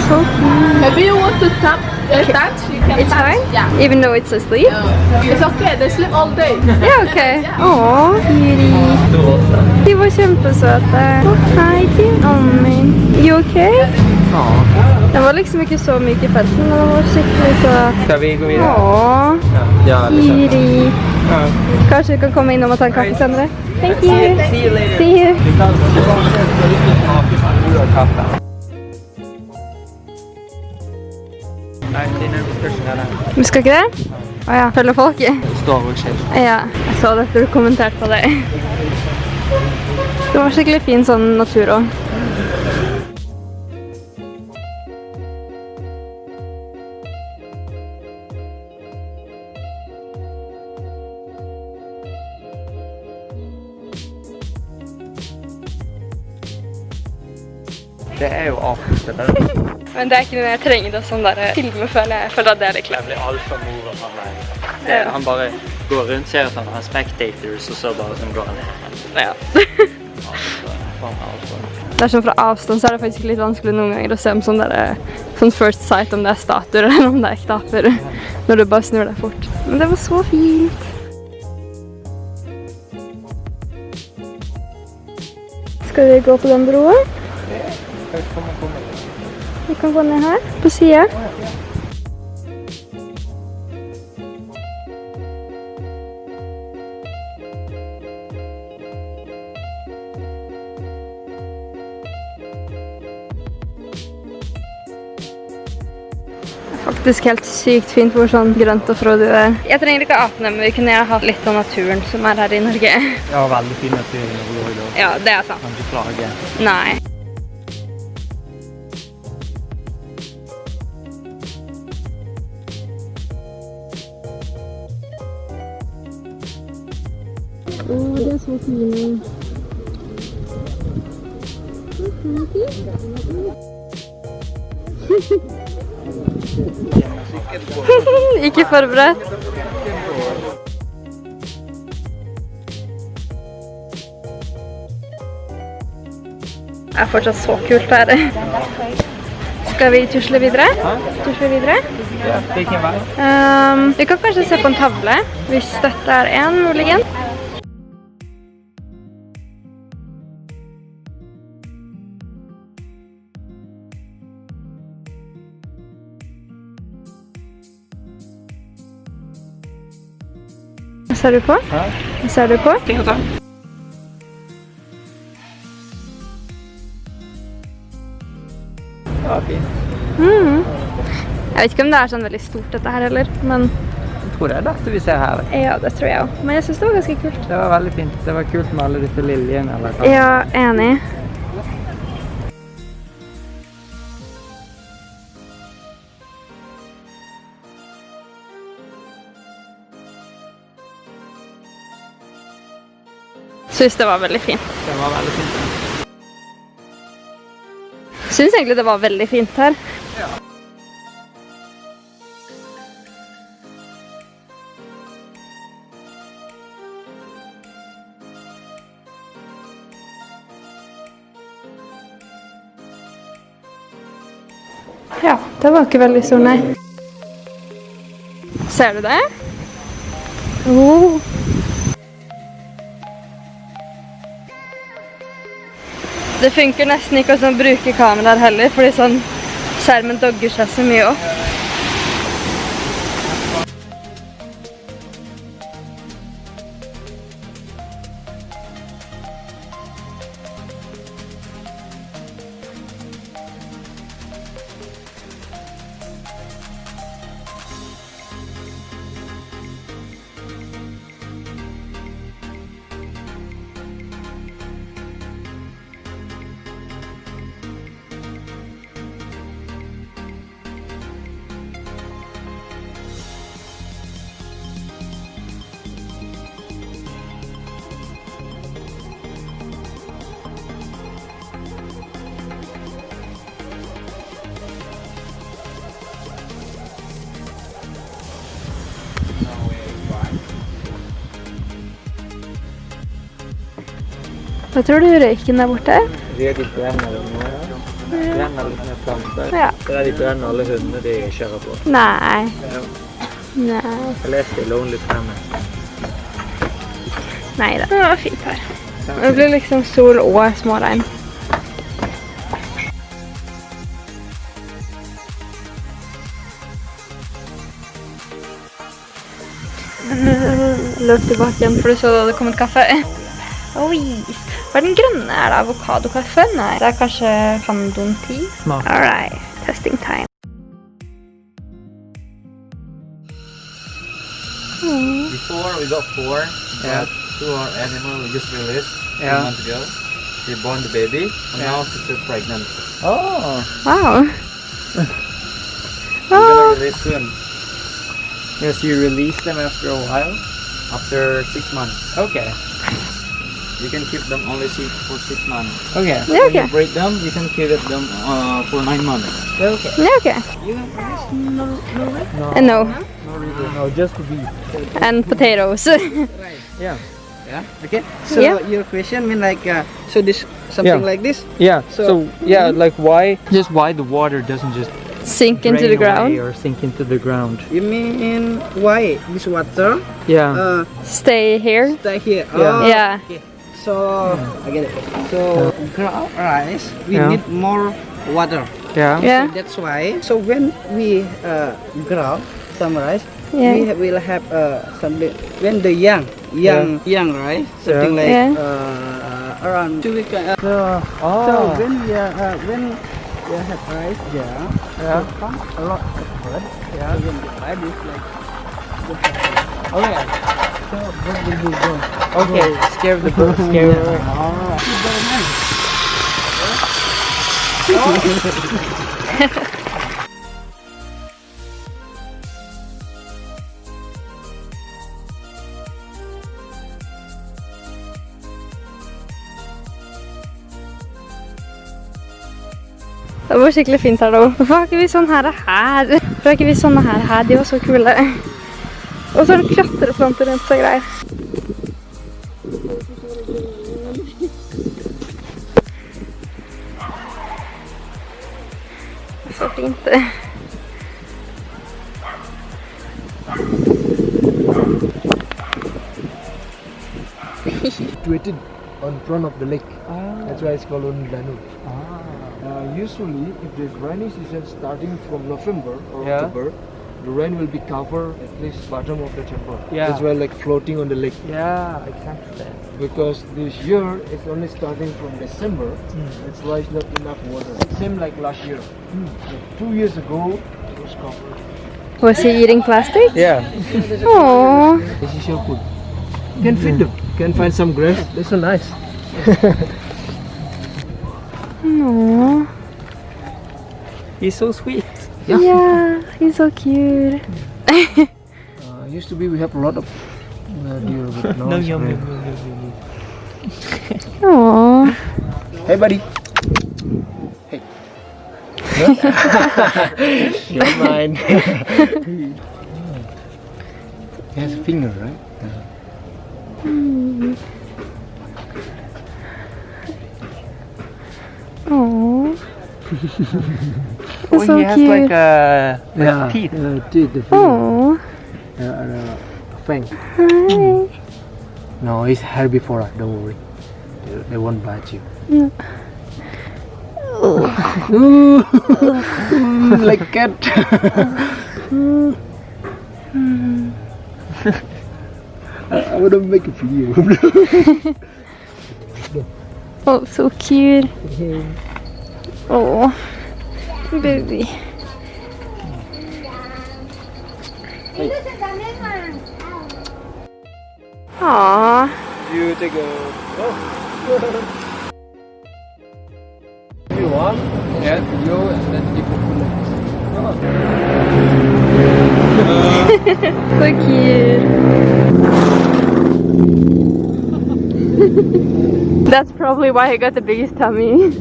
So cute. Maybe you want to touch, you can It's touch. fine? Yeah. Even though it's asleep? It's okay, they sleep all day. Ja, okej. Åh, cutie. De var kjempesøte. Hei, din Ommin. You okay? Ja. Den var liksom ikke så myk i pelsen, men den var skikkelig så... Skal vi gå videre? Åh, Ja, det skjer. cutie. Ja. Kanskje vi kan komme innom og ta en kaffe senere? Thank you. See you later. See you. Vi kan kaffe. Nei, det er spørsmål her. Vi skal ikke det? Åja, følger folk i? Står og skjer. Ja, jeg så dette du kommenterte på det. Det var skikkelig fin sånn natur også. Det er jo avslutt, eller? Men det er ikke noe jeg trenger det sånn der filme, føler jeg. Jeg føler at det er litt klart. Jeg blir alfamor av han der. Han bare går rundt, ser at han har spectators, og så bare sånn går han ned. Ja. Alfa. Det er sånn fra avstand så er det faktisk litt vanskelig noen ganger å se om sånn der, sånn first sight, om det er statuer eller om det er ekte aper, når du bare snur deg fort. Men det var så fint. Skal vi gå på den broen? Vi kan gå ned her, på siden. Faktisk helt sykt fint hvor sånn grønt og frodig det er. Jeg trenger ikke apene, men vi kunne hatt litt av naturen som er her i Norge. Ja, veldig fin natur i Norge. Ja, det er sant. Kan ikke klage. Nei. Åh, det er så fine. Ikke forberedt. Det er fortsatt så kult her. Skal vi tusle videre? Tusle videre? Ja, hvilken vei? Vi kan kanskje se på en tavle, hvis dette er en mulighet. Hva ser du på? Hva ser du på? Ting å ta. Det var fint. Jeg vet ikke om det er sånn veldig stort dette her heller, men... Jeg tror det er dette vi ser her. Ja, det tror jeg også. Men jeg synes det var ganske kult. Det var veldig fint. Det var kult med alle disse liljene. Eller hva. Ja, enig. Synes det var veldig fint. Det var veldig fint. Synes egentlig det var veldig fint her. Ja. Ja, det var ikke veldig stor, nei. Ser du det? Det funker nesten ikke å bruke kameraer heller, fordi sånn skjermen dogger seg så mye opp. Hva tror du røyken der borte? Vi er ikke hjemme eller noe, ja. brenner litt med planter. Ja. Det er de brenner alle hundene de kjører på. Nei. Ja. Nei. Jeg leste i Lonely Planet. Nei da. Det var fint her. Det blir liksom sol og småregn. Løp tilbake igjen, for du så da det kom et kaffe. Oi, hva er den grønne? Er det avokadokaffe? Nei, det er kanskje Fandon tea. Smart. Alright, testing time. Before we got 4, Yeah. 2 are animal we just released 2 Yeah. months ago. She born the baby, and Yeah. now she's pregnant. Oh. Wow. We're Oh, gonna release soon, Yes, you release them after a while. after 6 months. Okay. You can keep them only for 6 months. Okay. yeah, When okay. you break them, you can keep it them for 9 months. Okay. Yeah, okay. You have rice? No. No. No, really. No, just beef. And potatoes. Yeah. Yeah. Okay. So Yeah. your question mean like so this something Yeah. like this. Yeah. So- So, yeah, like why? Just why the water doesn't just Sink into drain the ground. away or sink into the ground? You mean why this water Yeah. Stay here. stay here? Yeah. Oh, Yeah. okay. So I get it. So ground rice we Yeah. need more water. Yeah. Yeah. So that's why. So when we grow some rice, Yeah. we will have something when the young right something like Yeah. around 2 weeks. Oh. So when we have rice, Yeah. come a lot of bird. Yeah. So when the bird is like Okay. so bird will be gone. Okay. Scare the bird. Scare. Det var skikkelig fint her da. Hvorfor har ikke vi sånn her? Hvorfor har ikke vi sånne her? De var så kule. Og så er det klatreplanter rundt og greier. Så fint. Situated on front of the lake. That's why it's called Undanu. Usually, if there's rainy season starting from November or Yeah. October, the rain will be covered at least bottom of the temple. Yeah. That's why like floating on the lake. Yeah. Exactly. Because this year it's only starting from December. That's why it's not enough water. Same like last year. Like 2 years ago, it was covered. Was he eating plastic? Yeah. Aww. This is your food. You can feed them. You can find some grass. That's so nice. Aww. He's so sweet. Yeah, he's so cute. Used to be we have a lot of deer, but now it's rare. Aww. Hey, buddy. Hey. You're mine. He has a finger, right? Aww. Oh, That's so he has cute. like teeth. Teeth, the finger. Aww. Fang. Hi. No, it's hair before us, don't worry. They won't bite you. Like cat. I want to make a video. Oh, so cute. Oh, baby. Aww. You take a. If you want, yeah, video and then keep it. So cute. That's probably why I got the biggest tummy.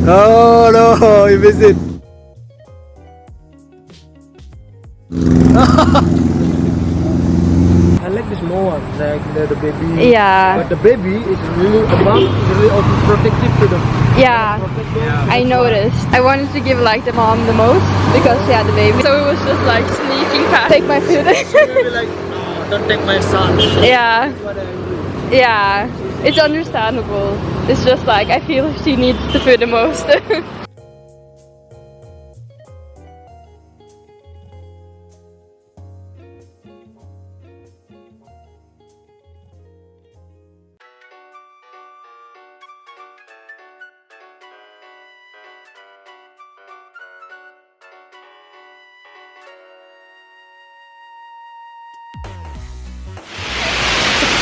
Oh no, you missed it. I like like the small one, like the baby. Yeah. But the baby is really, a mom is really also protective to the. Yeah, I noticed. I wanted to give like the mom the most because she had the baby. So it was just like sneaking past. Take my food. Maybe like, no, don't take my son. Yeah. What I do. Yeah, it's understandable. It's just like I feel she needs the food the most.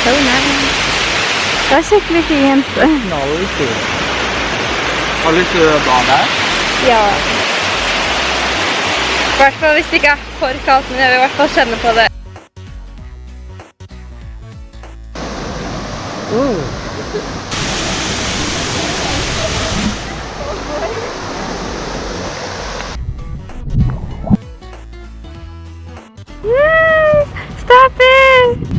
So nice. Det er skikkelig fint. Knallfint. Har du lyst til å bade? Ja. I hvert fall hvis det ikke er for kaldt, men jeg vil i hvert fall kjenne på det. Stop it!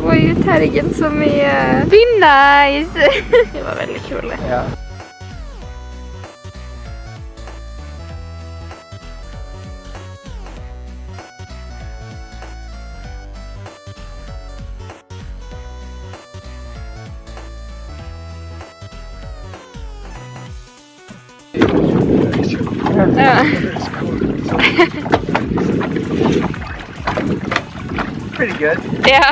Oi, tergen så mye. Be nice! Det var veldig kul. Ja. Ja. Pretty good. Ja.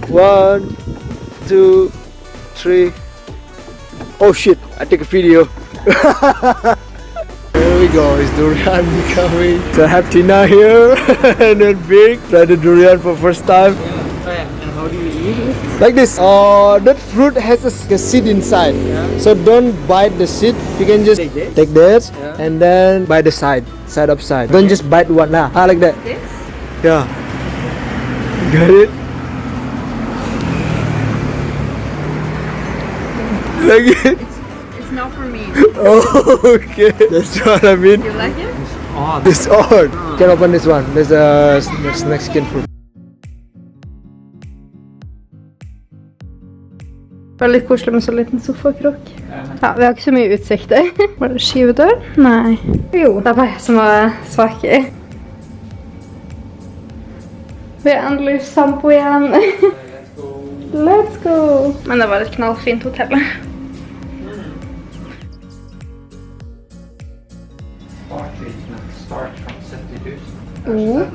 One, two, three. Oh shit! I take a video. There we go. It's durian coming. So I have Tina here and then Big try the durian for first time. And how do you eat it? Like this. That fruit has a seed inside. So don't bite the seed. You can just take this and then bite the side upside. Don't just bite one. Nah, like that. This? Yeah. Got it? Like it? It's not for me. Oh, okay. That's what I mean. You like it? It's odd. Can open this one. There's a Mexican fruit. Bare litt koselig med så liten sofakrok. Ja, vi har ikke så mye utsikter. Var det skivedør? Nei. Jo, det er bare jeg som var svak i. Vi er endelig sampo igjen. Let's go! Men det var et knallfint hotell. Start from 70 000.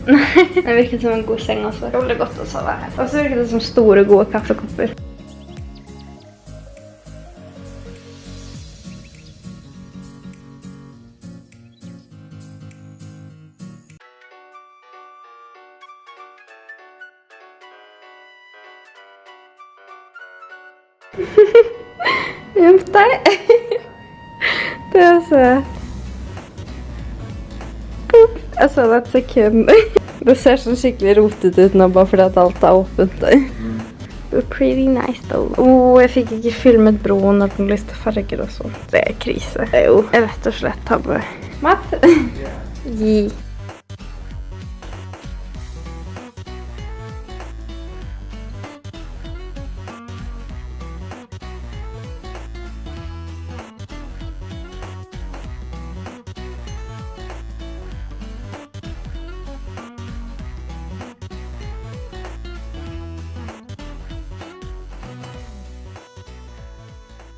Nei, det virket som en god seng også. Det ble godt å sove her. Og så virket det som store, gode kaffekopper. Gjemt deg. Det er søt. Jeg så det et sekund. Det ser så skikkelig rotet ut nå, bare fordi at alt er åpent. But pretty nice though. Jeg fikk ikke filmet broen når den lyste farger og sånt. Det er krise. Det er jo rett og slett tabbe. Mat? Gi.